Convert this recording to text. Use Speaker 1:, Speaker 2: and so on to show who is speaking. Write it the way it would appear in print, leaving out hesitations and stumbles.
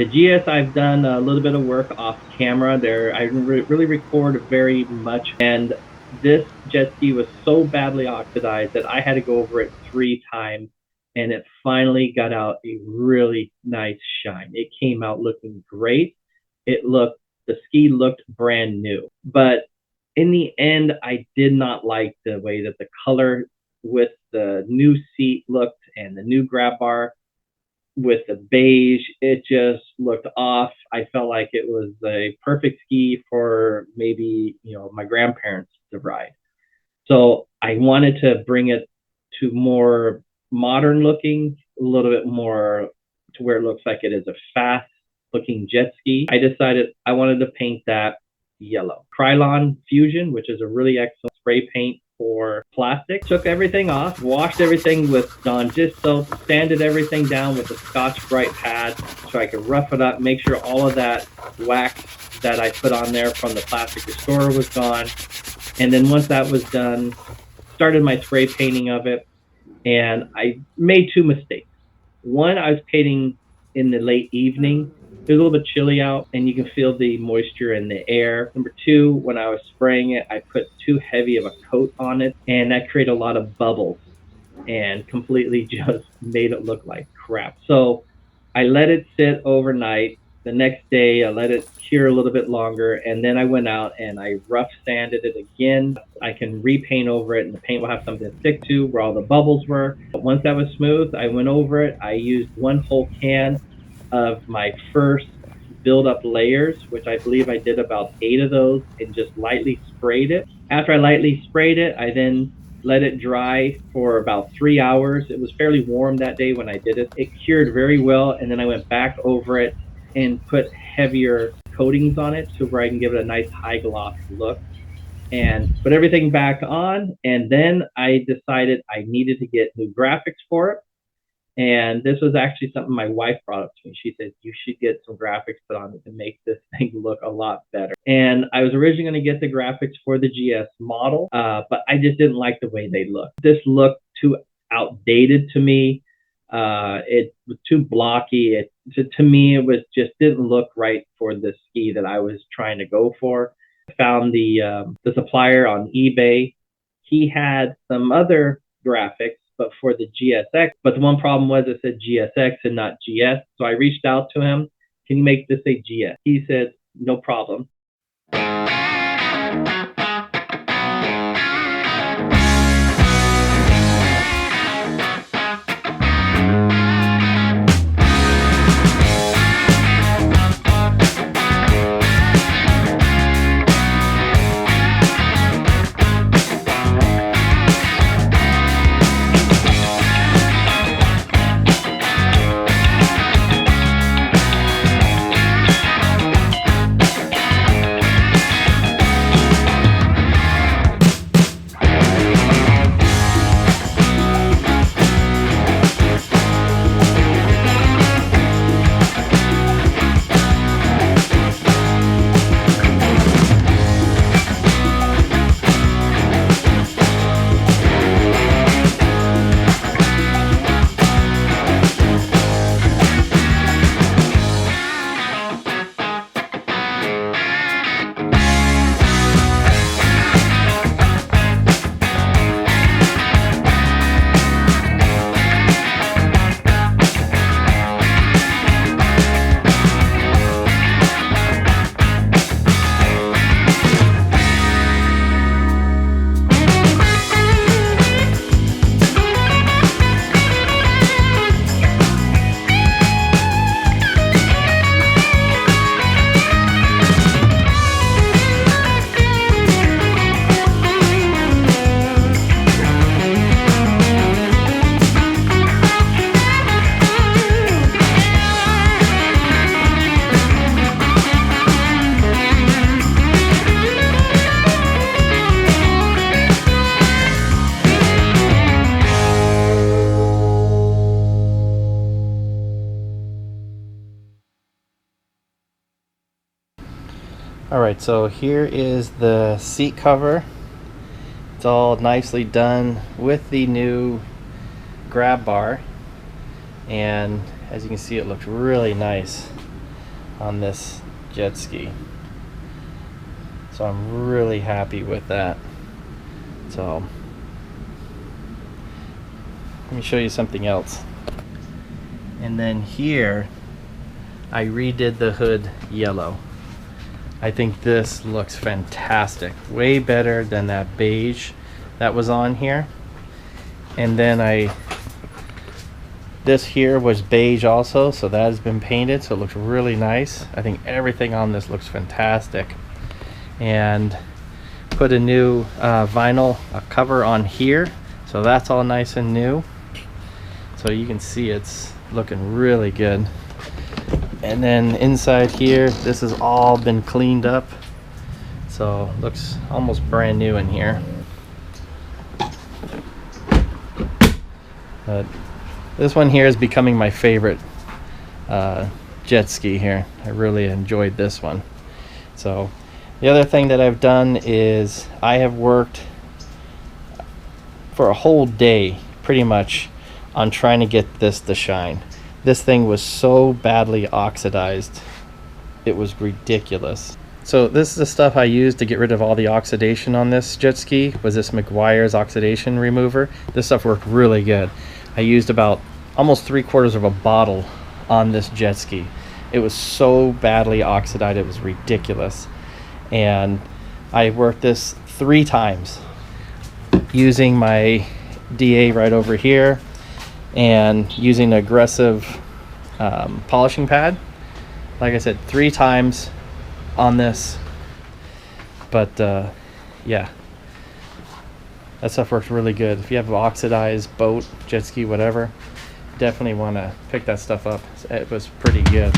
Speaker 1: The GS, I've done a little bit of work off camera there. I didn't really record very much, and this jet ski was so badly oxidized that I had to go over it 3 times, and it finally got out a really nice shine. It came out looking great. The ski looked brand new, but in the end, I did not like the way that the color with the new seat looked and the new grab bar with the beige. It just looked off. I felt like it was a perfect ski for maybe, my grandparents to ride. So I wanted to bring it to more modern looking, a little bit more to where it looks like it is a fast looking jet ski. I decided I wanted to paint that yellow. Krylon Fusion, which is a really excellent spray paint for plastic. Took everything off, washed everything with Dawn Dish soap, sanded everything down with a Scotch-Brite pad so I could rough it up, make sure all of that wax that I put on there from the plastic restorer was gone. And then once that was done, started my spray painting of it, and I made 2 mistakes. One, I was painting in the late evening. It was a little bit chilly out, and you can feel the moisture in the air. Number 2, when I was spraying it, I put too heavy of a coat on it, and that created a lot of bubbles and completely just made it look like crap. So I let it sit overnight. The next day, I let it cure a little bit longer, and then I went out and I rough sanded it again. I can repaint over it, and the paint will have something to stick to where all the bubbles were. But once that was smooth, I went over it. I used 1 whole can of my first build-up layers, which I believe I did about 8 of those, and just lightly sprayed it. After I lightly sprayed it, I then let it dry for about 3 hours. It was fairly warm that day when I did it. It cured very well, and then I went back over it and put heavier coatings on it so where I can give it a nice high gloss look, and put everything back on. And then I decided I needed to get new graphics for it. And this was actually something my wife brought up to me. She said, you should get some graphics put on it to make this thing look a lot better. And I was originally going to get the graphics for the GS model, but I just didn't like the way they looked. This looked too outdated to me. It was too blocky. To me, it was just didn't look right for the ski that I was trying to go for. I found the supplier on eBay. He had some other graphics, but for the GSX. But the one problem was it said GSX and not GS. So I reached out to him. Can you make this say GS? He said, no problem. Alright, so here is the seat cover. It's all nicely done with the new grab bar, and as you can see, it looks really nice.
Speaker 2: on this jet ski. So I'm really happy with that. So let me show you something else. And then here I redid the hood yellow. I think this looks fantastic, way better than that beige that was on here. And then this here was beige also, so that has been painted, so it looks really nice. I think everything on this looks fantastic. And put a new vinyl cover on here, so that's all nice and new. So you can see it's looking really good. And then inside here, this has all been cleaned up, so looks almost brand new in here. But this one here is becoming my favorite jet ski here. I really enjoyed this one. So the other thing that I've done is I have worked for a whole day pretty much on trying to get this to shine. This thing was so badly oxidized, it was ridiculous. So this is the stuff I used to get rid of all the oxidation on this jet ski, was this McGuire's oxidation remover. This stuff worked really good. I used about almost 3/4 of a bottle on this jet ski. It was so badly oxidized, it was ridiculous. And I worked this 3 times using my DA right over here and using an aggressive polishing pad. Like I said, 3 times on this. But yeah, that stuff works really good. If you have an oxidized boat, jet ski, whatever, definitely want to pick that stuff up. It was pretty good.